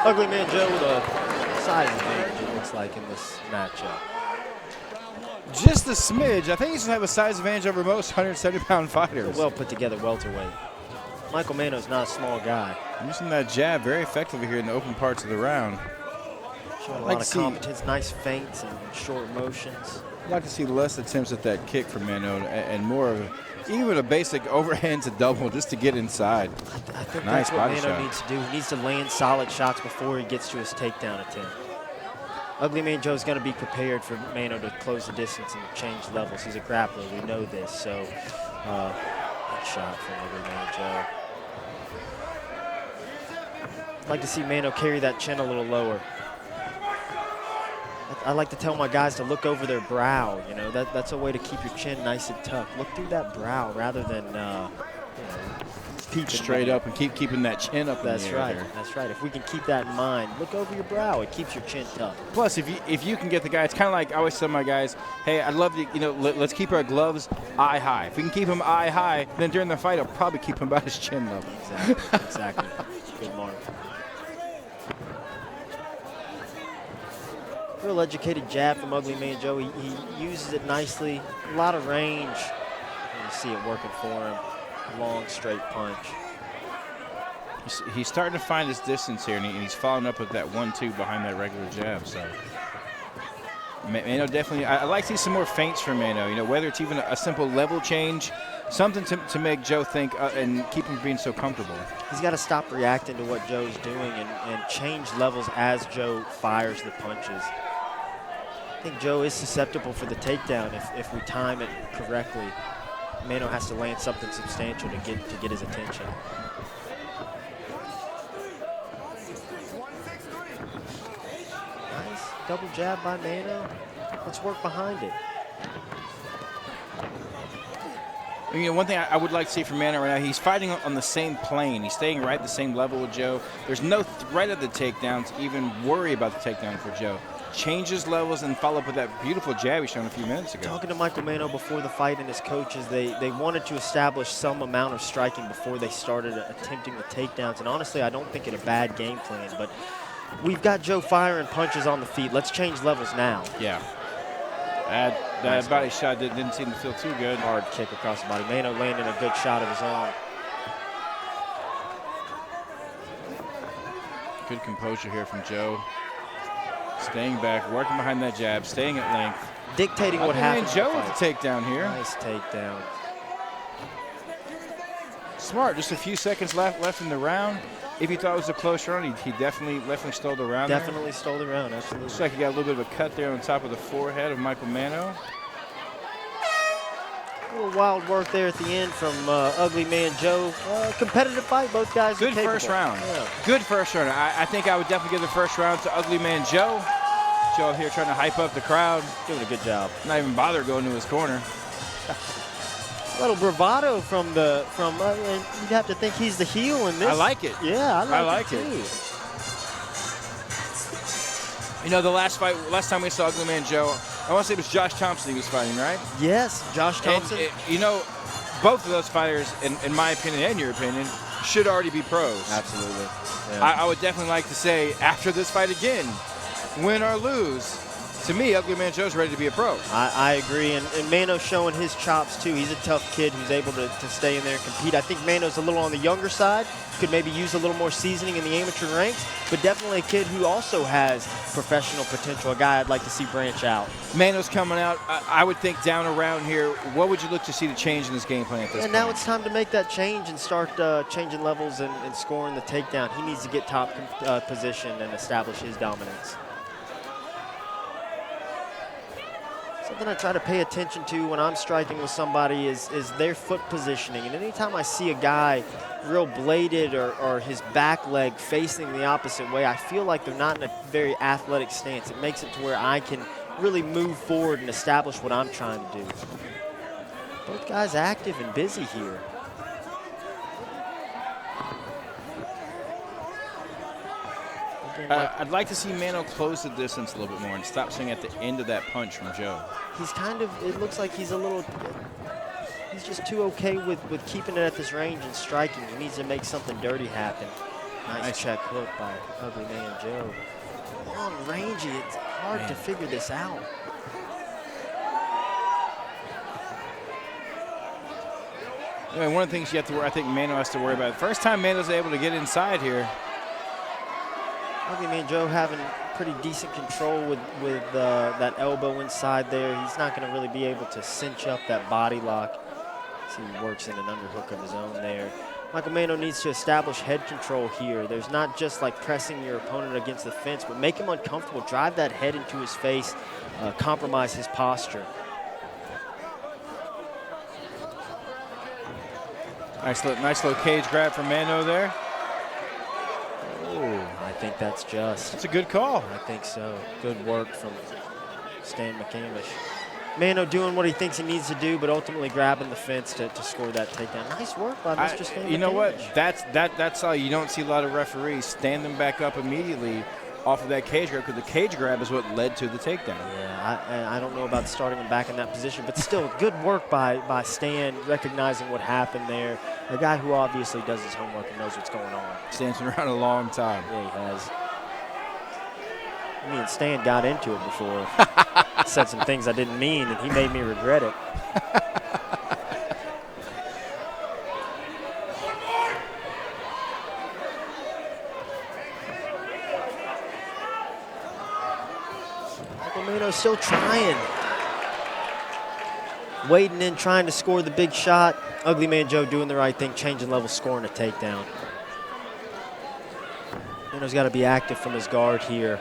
Ugly Man Joe with a size advantage, it looks like, in this matchup. Just a smidge. I think he's going to have a size advantage over most 170-pound fighters. Well put together welterweight. Michael Manno's not a small guy. Using that jab very effectively here in the open parts of the round. Showing a lot of competence, nice feints and short motions. I'd like to see less attempts at that kick from Manno and more of even a basic overhand to double just to get inside. I think nice that's what body Manno shot. needs to do. He needs to land solid shots before he gets to his takedown attempt. Ugly Man Joe's going to be prepared for Manno to close the distance and change levels. He's a grappler. We know this. So, good shot from Ugly Man Joe. I'd like to see Manno carry that chin a little lower. I like to tell my guys to look over their brow. You know, that's a way to keep your chin nice and tucked. Look through that brow rather than you know, peeping straight up and keeping that chin up. That's in the air right. there. That's right. If we can keep that in mind, look over your brow. It keeps your chin tucked. Plus, if you can get the guy, it's kind of like I always tell my guys, hey, I'd love to, you know, let's keep our gloves eye high. If we can keep them eye high, then during the fight, I'll probably keep him about his chin level. Exactly. Exactly. Good mark. Real educated jab from Ugly Man Joe. He uses it nicely. A lot of range. You see it working for him. Long, straight punch. He's starting to find his distance here, and he's following up with that 1-2 behind that regular jab. So Manno definitely, I like to see some more feints from Manno. You know, whether it's even a simple level change, something to make Joe think and keep him from being so comfortable. He's got to stop reacting to what Joe's doing and change levels as Joe fires the punches. I think Joe is susceptible for the takedown if we time it correctly. Manno has to land something substantial to get his attention. Nice double jab by Manno. Let's work behind it. You know, one thing I would like to see from Manno right now, he's fighting on the same plane. He's staying right at the same level with Joe. There's no threat of the takedown to even worry about the takedown for Joe. Changes levels and follow up with that beautiful jab he showed a few minutes ago. Talking to Michael Manno before the fight and his coaches, they wanted to establish some amount of striking before they started attempting the takedowns. And honestly, I don't think it's a bad game plan, but we've got Joe firing punches on the feet. Let's change levels now. Yeah. That body shot didn't seem to feel too good. Hard kick across the body. Manno landing a good shot of his own. Good composure here from Joe. Staying back, working behind that jab, staying at length. Dictating what happens. Joe with the takedown here. Nice takedown. Smart, just a few seconds left in the round. If he thought it was a close round, he definitely stole the round. Definitely stole the round, absolutely. Looks like he got a little bit of a cut there on top of the forehead of Michael Manno. A little wild work there at the end from Ugly Man Joe. Competitive fight, both guys are capable. Good first round. Yeah. Good first round. I think I would definitely give the first round to Ugly Man Joe. Joe here trying to hype up the crowd. Doing a good job. Not even bother going to his corner. A little bravado from and you'd have to think he's the heel in this. I like it. Yeah, I like it too. You know, the last time we saw Ugly Man Joe, I want to say it was Josh Thompson he was fighting, right? Yes, Josh Thompson. And, you know, both of those fighters, in my opinion and your opinion, should already be pros. Absolutely. Yeah. I would definitely like to say, after this fight again, win or lose, to me, Ugly Man Joe's ready to be a pro. I agree, and Manno's showing his chops too. He's a tough kid who's able to stay in there and compete. I think Manno's a little on the younger side, could maybe use a little more seasoning in the amateur ranks, but definitely a kid who also has professional potential, a guy I'd like to see branch out. Manno's coming out, I would think down around here. What would you look to see to change in this game plan at this point? Now it's time to make that change and start changing levels and scoring the takedown. He needs to get top position and establish his dominance. Something I try to pay attention to when I'm striking with somebody is their foot positioning. And anytime I see a guy real bladed or his back leg facing the opposite way, I feel like they're not in a very athletic stance. It makes it to where I can really move forward and establish what I'm trying to do. Both guys active and busy here. I'd like to see Manno close the distance a little bit more and stop swinging at the end of that punch from Joe. He's kind of, it looks like he's just too okay with keeping it at this range and striking. He needs to make something dirty happen. Nice check hook by Ugly Man Joe. Long rangy, it's hard to figure this out. I mean, one of the things you have to worry, I think Manno has to worry about. First time Manno's able to get inside here. Ugly Man Joe having pretty decent control with that elbow inside there. He's not going to really be able to cinch up that body lock. See, he works in an underhook of his own there. Michael Manno needs to establish head control here. There's not just like pressing your opponent against the fence, but make him uncomfortable, drive that head into his face, compromise his posture. Nice little cage grab from Manno there. Oh, I think that's just. That's a good call. I think so. Good work from Stan McCamish. Manno doing what he thinks he needs to do, but ultimately grabbing the fence to score that takedown. Nice work by Mr. Stan McCamish. You know what? That's how you don't see a lot of referees stand them back up immediately off of that cage grab, because the cage grab is what led to the takedown. Yeah, I don't know about starting him back in that position, but still good work by Stan, recognizing what happened there. A guy who obviously does his homework and knows what's going on. Stan's been around a long time. Yeah, he has. Me and Stan got into it before. Said some things I didn't mean, and he made me regret it. Manno still trying. Wading in, trying to score the big shot. Ugly Man Joe doing the right thing, changing level, scoring a takedown. Manno's got to be active from his guard here,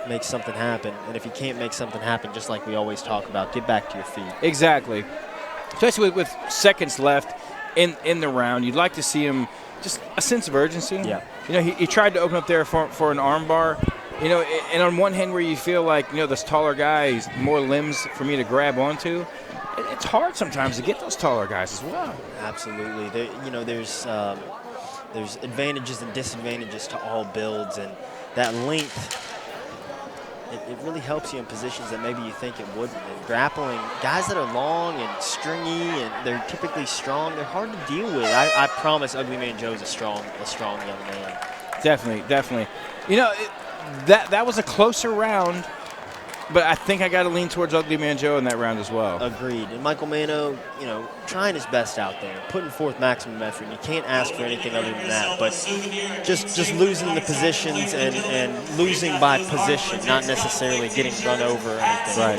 make something happen. And if he can't make something happen, just like we always talk about, get back to your feet. Exactly. Especially with seconds left in the round, you'd like to see him just a sense of urgency. Yeah. You know, he tried to open up there for an arm bar. You know, and on one hand where you feel like, you know, this taller guy, he's more limbs for me to grab onto, it's hard sometimes to get those taller guys as well. Absolutely. There's advantages and disadvantages to all builds, and that length, it really helps you in positions that maybe you think it wouldn't. And grappling, guys that are long and stringy and they're typically strong, they're hard to deal with. I promise Ugly Man Joe's a strong young man. Definitely. You know, that was a closer round, but I think I got to lean towards Ugly Man Joe in that round as well. Agreed. And Michael Manno, you know, trying his best out there, putting forth maximum effort. And you can't ask for anything other than that. But just losing the positions and losing by position, not necessarily getting run over or anything.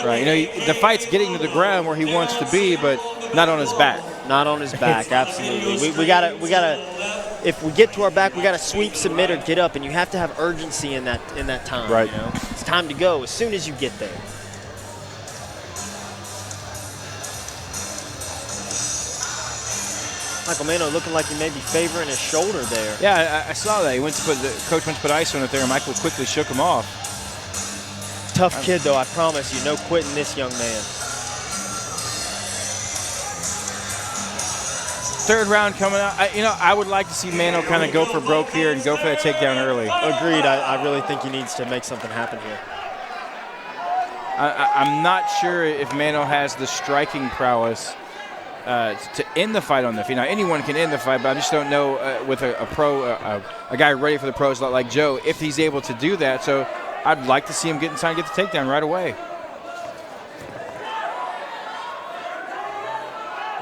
Right. You know, the fight's getting to the ground where he wants to be, but not on his back. Not on his back. Absolutely. We gotta. If we get to our back, we got to sweep, submit, or get up, and you have to have urgency in that time. Right. You know? It's time to go as soon as you get there. Michael Manno looking like he may be favoring his shoulder there. Yeah, I saw that. Coach went to put ice on it there, and Michael quickly shook him off. Tough kid, though. I promise you, no quitting this young man. Third round coming out. I would like to see Manno kind of go for broke here and go for that takedown early. Agreed. I really think he needs to make something happen here. I'm not sure if Manno has the striking prowess to end the fight on the feet. Now, anyone can end the fight, but I just don't know with a guy ready for the pros like Joe, if he's able to do that. So I'd like to see him get inside and get the takedown right away.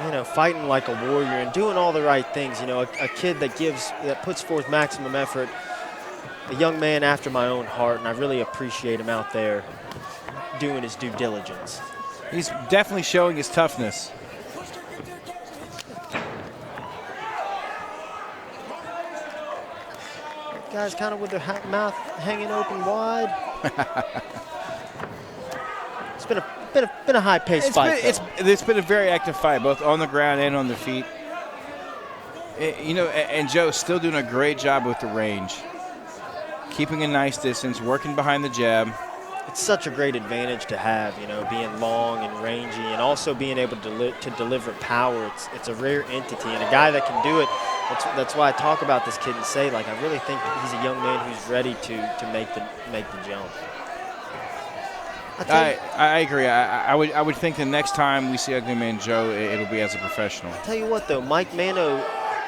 You know, fighting like a warrior and doing all the right things. You know, a kid that puts forth maximum effort, a young man after my own heart, and I really appreciate him out there doing his due diligence. He's definitely showing his toughness. Guys kind of with their mouth hanging open wide. It's been a high-paced fight. It's been a very active fight, both on the ground and on the feet. And Joe's still doing a great job with the range, keeping a nice distance, working behind the jab. It's such a great advantage to have, you know, being long and rangy, and also being able to deliver power. It's a rare entity, and a guy that can do it. That's why I talk about this kid and say, like, I really think he's a young man who's ready to make the jump. I agree. I would think the next time we see Ugly Man Joe, it'll be as a professional. I'll tell you what, though, Mike Manno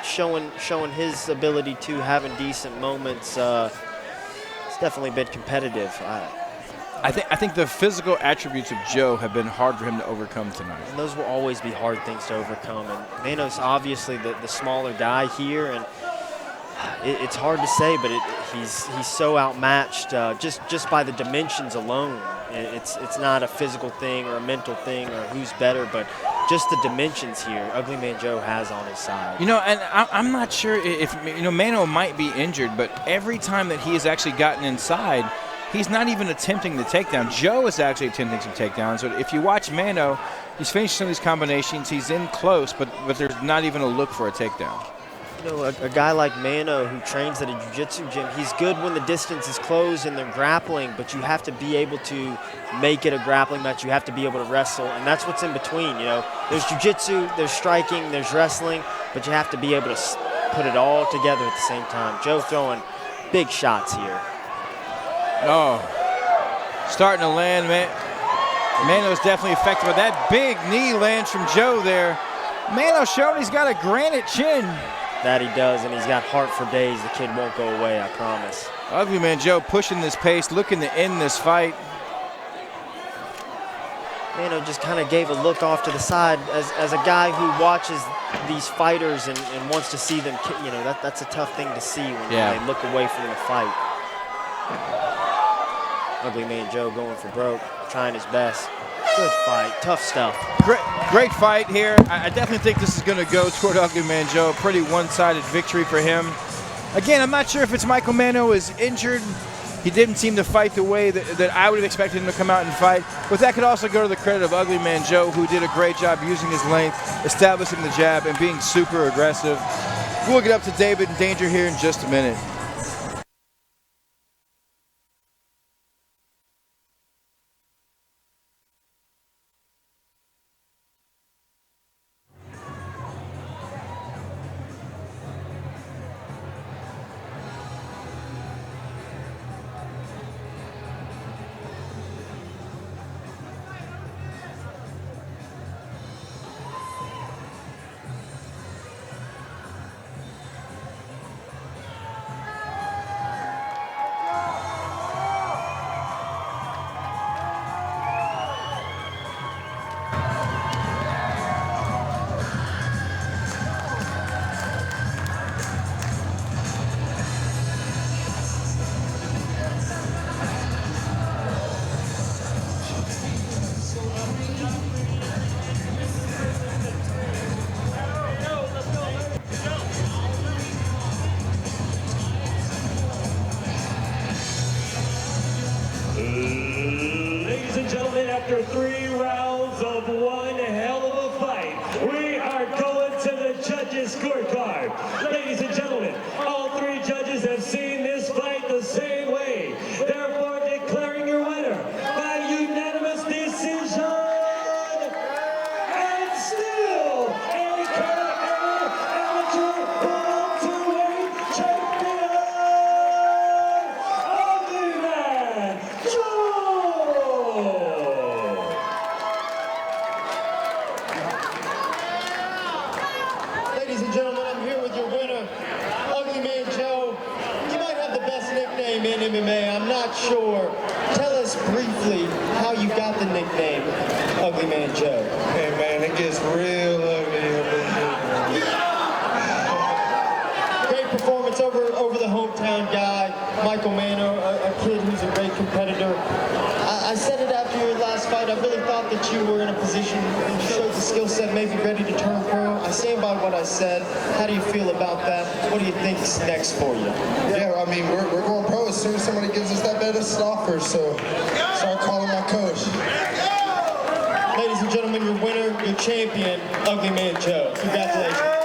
showing his ability to having decent moments. It's definitely been competitive. I think the physical attributes of Joe have been hard for him to overcome tonight. And those will always be hard things to overcome. And Manno's obviously the smaller guy here, and it's hard to say, but he's so outmatched just by the dimensions alone. It's not a physical thing or a mental thing or who's better, but just the dimensions here, Ugly Man Joe has on his side. You know, and I'm not sure if, you know, Manno might be injured, but every time that he has actually gotten inside, he's not even attempting the takedown. Joe is actually attempting some takedowns. So if you watch Manno, he's finished some of these combinations. He's in close, but there's not even a look for a takedown. You know, a guy like Manno who trains at a jiu-jitsu gym, he's good when the distance is closed and they're grappling, but you have to be able to make it a grappling match. You have to be able to wrestle, and that's what's in between. You know, there's jiu-jitsu, there's striking, there's wrestling, but you have to be able to put it all together at the same time. Joe throwing big shots here. Oh, starting to land, man. Manno's definitely effective, but that big knee lands from Joe there. Manno showing he's got a granite chin. That he does, and he's got heart for days. The kid won't go away, I promise. Ugly Man Joe pushing this pace, looking to end this fight. Manno just kind of gave a look off to the side as a guy who watches these fighters and wants to see them, you know, that's a tough thing to see when they look away from the fight. Ugly Man Joe going for broke, trying his best. Good fight, tough stuff. Great fight here. I definitely think this is going to go toward Ugly Man Joe. Pretty one-sided victory for him. Again, I'm not sure if it's Michael Manno is injured. He didn't seem to fight the way that I would have expected him to come out and fight. But that could also go to the credit of Ugly Man Joe, who did a great job using his length, establishing the jab, and being super aggressive. We'll get up to David and Danger here in just a minute. After 3 rounds of one hell of a fight, we are going to the judges' scorecard. Ladies and gentlemen, all 3 judges have seen this fight the same way. Therefore, declaring your winner by unanimous decision, and still a amateur welterweight champion, Ugly Man Joe. Ladies and gentlemen, I'm here with your winner, Ugly Man Joe. You might have the best nickname in MMA, I'm not sure. Tell us briefly how you got the nickname Ugly Man Joe. Hey man, it gets real ugly up in here. Great performance over the hometown guy, Michael Manno, a kid who's a great competitor. I said it after your last fight, I really thought that you were in a position and showed the skill set, maybe ready to turn pro. I stand by what I said. How do you feel about that? What do you think is next for you? Yeah, I mean, we're going pro as soon as somebody gives us that best offer, so start calling my coach. Ladies and gentlemen, your winner, your champion, Ugly Man Joe. Congratulations.